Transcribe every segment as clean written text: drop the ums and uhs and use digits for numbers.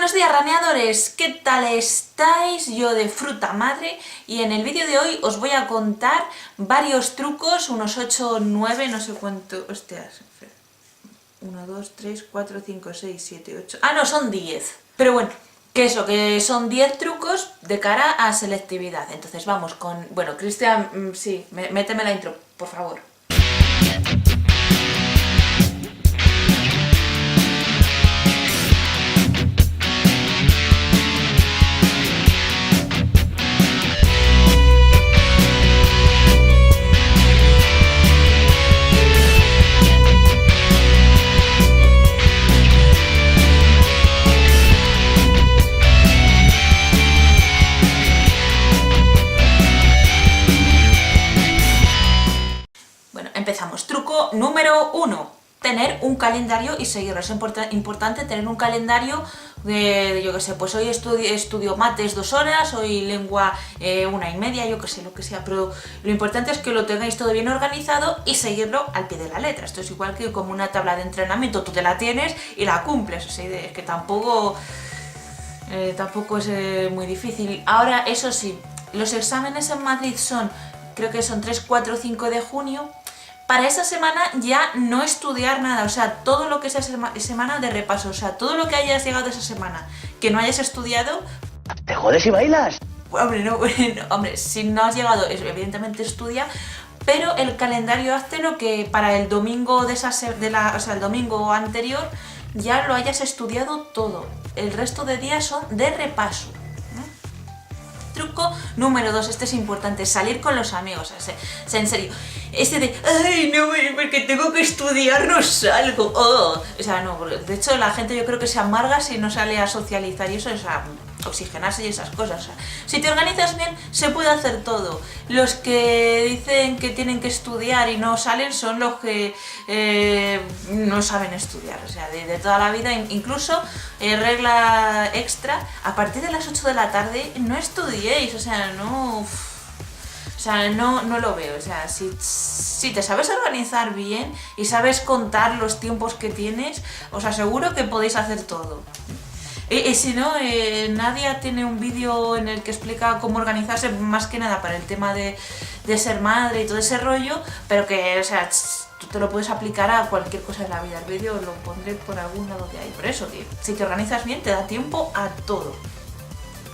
Buenos días, raneadores, ¿qué tal estáis? Yo de fruta madre, y en el vídeo de hoy os voy a contar varios trucos, unos 8 o 9, no sé cuánto, hostias, 1, 2, 3, 4, 5, 6, 7, 8, no, son 10, pero bueno, que son 10 trucos de cara a selectividad. Entonces vamos con, bueno, Cristian, sí, méteme la intro, por favor. Empezamos. Truco número 1. Tener un calendario y seguirlo. Es importante tener un calendario de, yo que sé, pues hoy estudio mates 2 horas, hoy lengua 1:30, yo que sé, lo que sea, pero lo importante es que lo tengáis todo bien organizado y seguirlo al pie de la letra. Esto es igual que como una tabla de entrenamiento, tú te la tienes y la cumples, o sea, es que tampoco es muy difícil. Ahora, eso sí, los exámenes en Madrid son, creo que son 3, 4, 5 de junio. Para esa semana ya no estudiar nada, o sea, todo lo que sea semana de repaso, o sea, todo lo que hayas llegado esa semana que no hayas estudiado... ¿Te jodes y bailas? Hombre, no, hombre, si no has llegado, evidentemente estudia, pero el calendario hazte lo que para el domingo o sea, el domingo anterior ya lo hayas estudiado todo. El resto de días son de repaso. Truco número 2, este es importante, salir con los amigos, o sea, en serio, este de, ay, no, porque tengo que estudiar, no salgo, o sea, no, de hecho la gente yo creo que se amarga si no sale a socializar y eso, o sea, oxigenarse y esas cosas, o sea, si te organizas bien, se puede hacer todo. Los que dicen que tienen que estudiar y no salen son los que no saben estudiar, o sea, de toda la vida, incluso, regla extra, a partir de las 8 de la tarde no estudiéis, o sea, no lo veo, o sea, si te sabes organizar bien y sabes contar los tiempos que tienes, os aseguro que podéis hacer todo. Y si no, Nadia tiene un vídeo en el que explica cómo organizarse, más que nada para el tema de ser madre y todo ese rollo, pero que, o sea, tú te lo puedes aplicar a cualquier cosa en la vida. El vídeo lo pondré por algún lado de ahí. Por eso, que si te organizas bien, te da tiempo a todo.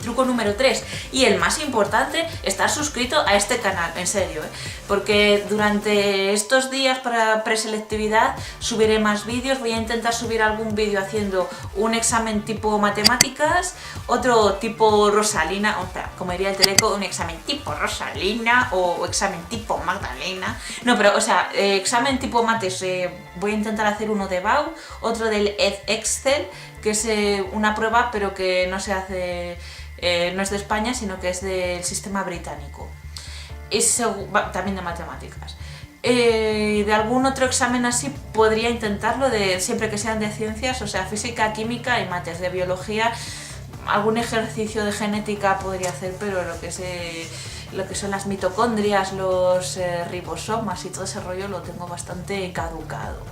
Truco número 3, y el más importante, estar suscrito a este canal, en serio, porque durante estos días para preselectividad subiré más vídeos, voy a intentar subir algún vídeo haciendo un examen tipo matemáticas, otro tipo Rosalina, como diría el Teleco, un examen tipo Rosalina o examen tipo Magdalena, no, pero, o sea, examen tipo mates, voy a intentar hacer uno de BAU, otro del Excel, que es una prueba pero que no se hace... no es de España, sino que es del sistema británico. Es también de matemáticas. De algún otro examen así podría intentarlo, siempre que sean de ciencias, o sea, física, química y mates. De biología, algún ejercicio de genética podría hacer, pero lo que son las mitocondrias, los ribosomas y todo ese rollo lo tengo bastante caducado.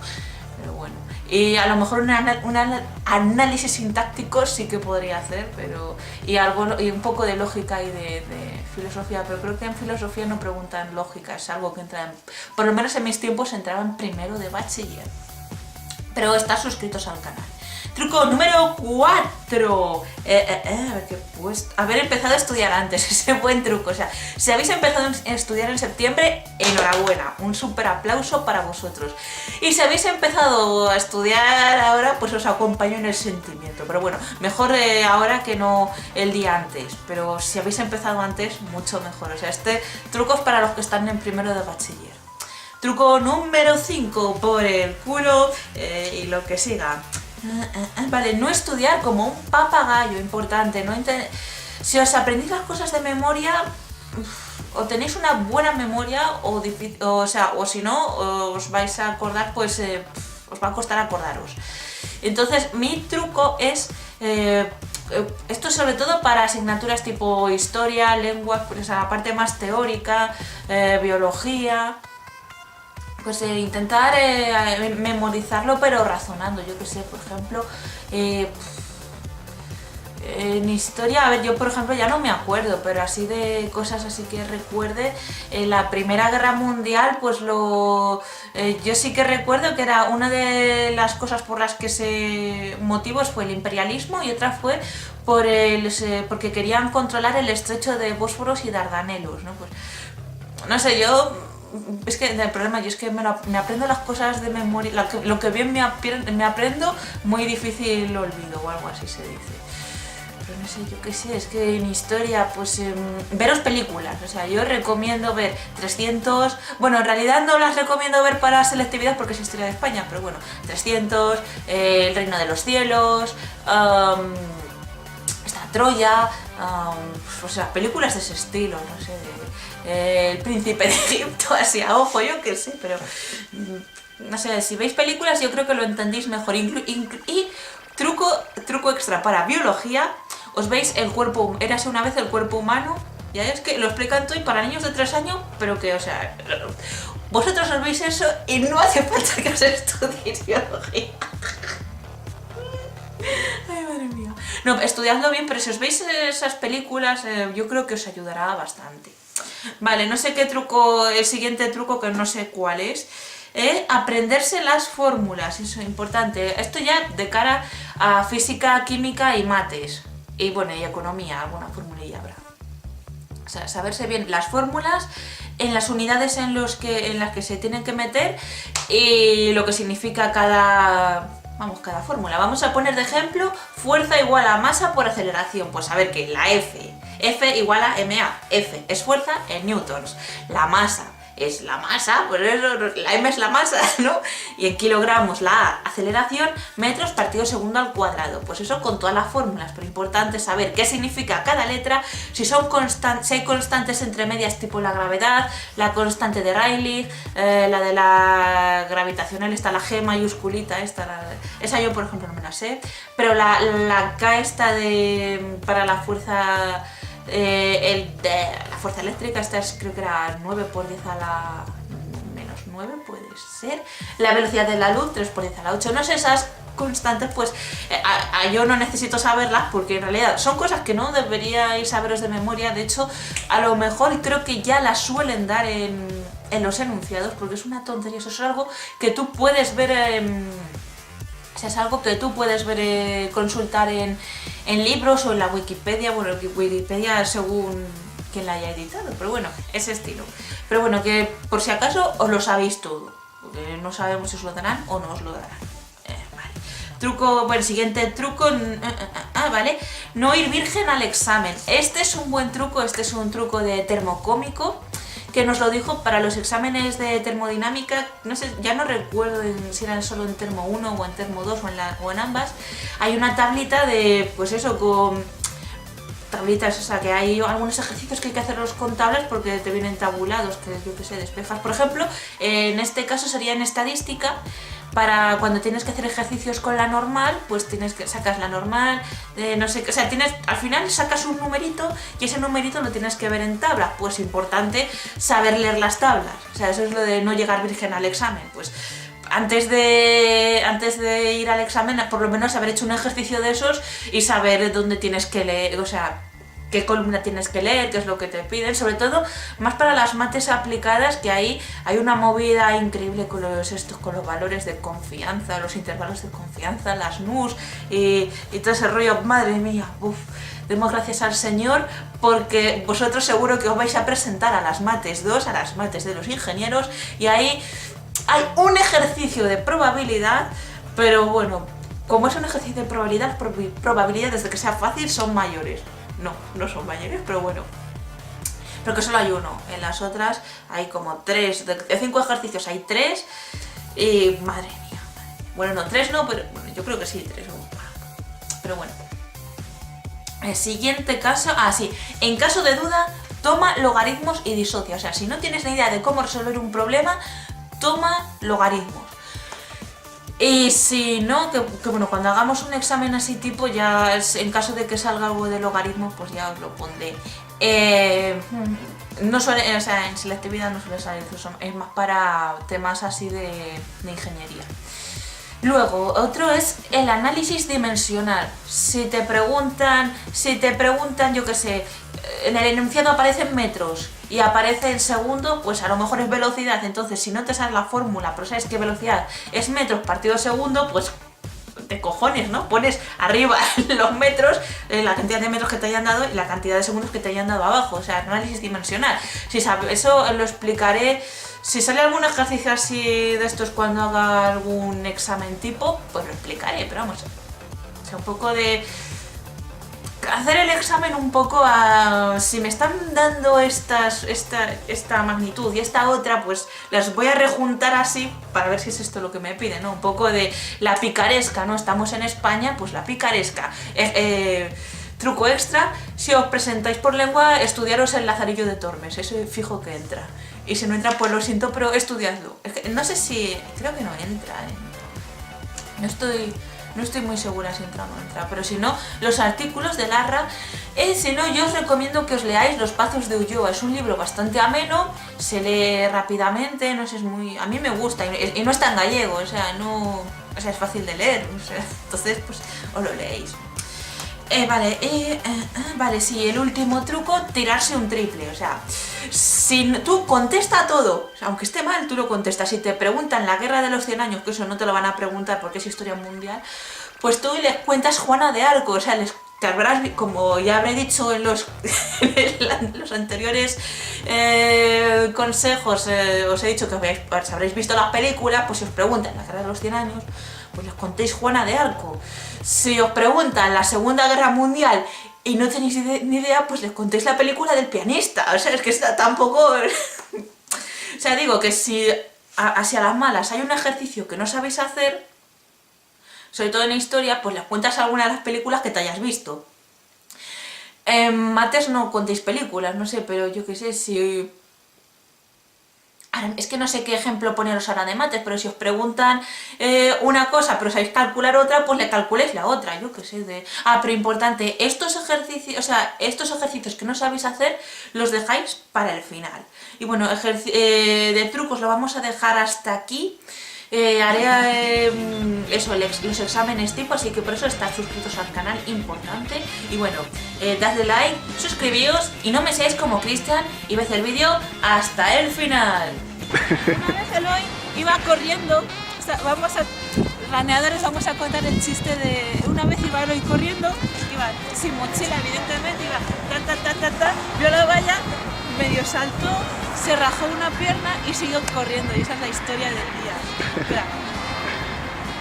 Pero bueno, y a lo mejor un análisis sintáctico sí que podría hacer, pero y un poco de lógica y de filosofía, pero creo que en filosofía no preguntan lógica, es algo que entra por lo menos en mis tiempos entraba en primero de bachiller. Pero estar suscritos al canal. Truco número 4. Haber empezado a estudiar antes, ese buen truco. O sea, si habéis empezado a estudiar en septiembre, enhorabuena, un súper aplauso para vosotros. Y si habéis empezado a estudiar ahora, pues os acompaño en el sentimiento. Pero bueno, mejor ahora que no el día antes. Pero si habéis empezado antes, mucho mejor. O sea, este truco es para los que están en primero de bachiller. Truco número 5, por el culo y lo que siga. Vale, no estudiar como un papagayo, importante. Si os aprendéis las cosas de memoria, o tenéis una buena memoria, o si no, os vais a acordar, pues os va a costar acordaros. Entonces, mi truco es... esto es sobre todo para asignaturas tipo historia, lenguas, pues la parte más teórica, biología... Pues intentar memorizarlo, pero razonando. Yo que sé, por ejemplo, En historia, a ver, yo por ejemplo ya no me acuerdo, pero así de cosas así que recuerde, en la Primera Guerra Mundial, pues yo sí que recuerdo que era una de las cosas por las que motivos fue el imperialismo y otra fue porque querían controlar el estrecho de Bósforos y Dardanelos, ¿no? Pues, no sé, es que el problema yo es que me aprendo las cosas de memoria, lo que bien me aprendo, muy difícil lo olvido o algo así se dice. Pero no sé, yo qué sé, es que en historia, pues veros películas, o sea, yo recomiendo ver 300, bueno, en realidad no las recomiendo ver para selectividad porque es historia de España, pero bueno, 300, El Reino de los Cielos, está Troya, o sea, películas de ese estilo, no sé, El Príncipe de Egipto, así a ojo, yo qué sé, pero no sé, si veis películas yo creo que lo entendéis mejor. Y truco extra para biología, os veis érase una vez el cuerpo humano, ya es que lo explican todo y para niños de 3 años, pero que, o sea, vosotros os veis eso y no hace falta que os estudiéis biología. Ay, madre mía. No, estudiadlo bien, pero si os veis esas películas, yo creo que os ayudará bastante. Vale, no sé qué truco, el siguiente truco que no sé cuál es. Aprenderse las fórmulas, eso es importante. Esto ya de cara a física, química y mates. Y bueno, y economía, alguna formulilla habrá. O sea, saberse bien las fórmulas en las unidades en las que se tienen que meter y lo que significa cada fórmula. Vamos a poner de ejemplo fuerza igual a masa por aceleración. Pues a ver que la F igual a ma. F es fuerza en newtons. La masa es la masa, pues eso, la m es la masa, ¿no? Y en kilogramos la A, aceleración, metros partido segundo al cuadrado. Pues eso con todas las fórmulas, pero importante saber qué significa cada letra, si hay constantes entre medias tipo la gravedad, la constante de Rayleigh, la de la gravitacional, está la G mayusculita, esa yo por ejemplo no me la sé, pero la K para la fuerza... la fuerza eléctrica, creo que era 9 por 10 a la menos 9, puede ser. La velocidad de la luz, 3 por 10 a la 8. No sé, esas constantes, pues yo no necesito saberlas porque en realidad son cosas que no deberíais saberos de memoria. De hecho, a lo mejor creo que ya las suelen dar en los enunciados porque es una tontería. Eso es algo que tú puedes ver es algo que tú puedes ver, consultar en libros o en la Wikipedia. Bueno, Wikipedia según quien la haya editado, pero bueno, ese estilo. Pero bueno, que por si acaso os lo sabéis todo, porque no sabemos si os lo darán o no os lo darán. Vale. Siguiente truco, vale, no ir virgen al examen. Este es un buen truco, este es un truco de termocómico, que nos lo dijo para los exámenes de termodinámica, no sé, ya no recuerdo si eran solo en termo 1 o en termo 2 o en ambas. Hay una tablita de, pues eso, con tablitas, o sea, que hay algunos ejercicios que hay que hacerlos con tablas porque te vienen tabulados, que yo que sé, despejas. Por ejemplo, en este caso sería en estadística. Para cuando tienes que hacer ejercicios con la normal, pues sacas la normal, no sé, o sea, al final sacas un numerito y ese numerito lo tienes que ver en tabla. Pues importante saber leer las tablas, o sea, eso es lo de no llegar virgen al examen. Pues antes de ir al examen, por lo menos haber hecho un ejercicio de esos y saber dónde tienes que leer, o sea, qué columna tienes que leer, qué es lo que te piden, sobre todo más para las mates aplicadas, que ahí hay una movida increíble con los valores de confianza, los intervalos de confianza, las nus y todo ese rollo. Madre mía, demos gracias al Señor porque vosotros seguro que os vais a presentar a las mates 2, a las mates de los ingenieros, y ahí hay un ejercicio de probabilidad, pero bueno, como es un ejercicio de probabilidades de que sea fácil son mayores. No son mayores, pero bueno. Pero que solo hay uno. En las otras hay como 3. De 5 ejercicios hay 3. Y madre mía. Bueno, no, 3 no, pero bueno, yo creo que sí, 3. Pero bueno. El siguiente caso. Sí. En caso de duda, toma logaritmos y disocia. O sea, si no tienes ni idea de cómo resolver un problema, toma logaritmos. Y si no, que bueno, cuando hagamos un examen así tipo, ya en caso de que salga algo de logaritmos, pues ya os lo pondré. No suele, o sea, en selectividad no suele salir eso, es más para temas así de ingeniería. Luego, otro es el análisis dimensional. Si te preguntan, yo qué sé, en el enunciado aparecen metros y aparece en segundo, pues a lo mejor es velocidad. Entonces, si no te sabes la fórmula, pero sabes que velocidad es metros partido segundo, pues de cojones, ¿no? Pones arriba los metros, la cantidad de metros que te hayan dado y la cantidad de segundos que te hayan dado abajo. O sea, análisis dimensional. Si sabes, eso lo explicaré. Si sale algún ejercicio así de estos cuando haga algún examen tipo, pues lo explicaré, pero vamos, o sea, un poco de hacer el examen un poco a... Si me están dando esta magnitud y esta otra, pues las voy a rejuntar así para ver si es esto lo que me piden, ¿no? Un poco de la picaresca, ¿no? Estamos en España, pues la picaresca. Truco extra, si os presentáis por lengua, estudiaros el Lazarillo de Tormes, eso fijo que entra. Y si no entra, pues lo siento, pero estudiadlo. Es que no sé si... creo que no entra, ¿eh? No estoy muy segura si entra o no entra, pero si no, los artículos de Larra. Si no, yo os recomiendo que os leáis Los Pazos de Ulloa. Es un libro bastante ameno, se lee rápidamente, no sé, es muy... a mí me gusta, y no está en gallego, o sea, no... o sea, es fácil de leer, o sea, entonces, pues, os lo leéis. Vale, sí, el último truco, tirarse un triple, o sea, si tú contesta todo, o sea, aunque esté mal, tú lo contestas. Si te preguntan la guerra de los 100 años, que eso no te lo van a preguntar porque es historia mundial, pues tú les cuentas Juana de Arco, o sea, te habrás, como ya habré dicho en los anteriores consejos, os he dicho que habréis visto las películas, pues si os preguntan la guerra de los 100 años, pues les contéis Juana de Arco. Si os preguntan la Segunda Guerra Mundial y no tenéis ni idea, pues les contéis la película del pianista. O sea, es que está tampoco... o sea, digo que si hacia las malas hay un ejercicio que no sabéis hacer, sobre todo en historia, pues les cuentas alguna de las películas que te hayas visto. En mates no contéis películas, no sé, pero yo qué sé, si... es que no sé qué ejemplo poneros ahora de mates, pero si os preguntan una cosa, pero sabéis calcular otra, pues le calculéis la otra, yo qué sé, pero importante, estos ejercicios que no sabéis hacer, los dejáis para el final. Y bueno, de trucos lo vamos a dejar hasta aquí. Haré los exámenes tipo, así que por eso estar suscritos al canal, importante. Y bueno, dadle like, suscribíos y no me seáis como Cristian y ved el vídeo hasta el final. Una vez Eloy iba corriendo, o sea, raneadores, vamos a contar el chiste de... Una vez iba Eloy corriendo, iba sin mochila evidentemente, iba vio la valla, medio saltó, se rajó una pierna y siguió corriendo, y esa es la historia del día. Espera.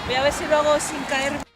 Voy a ver si lo hago sin caer.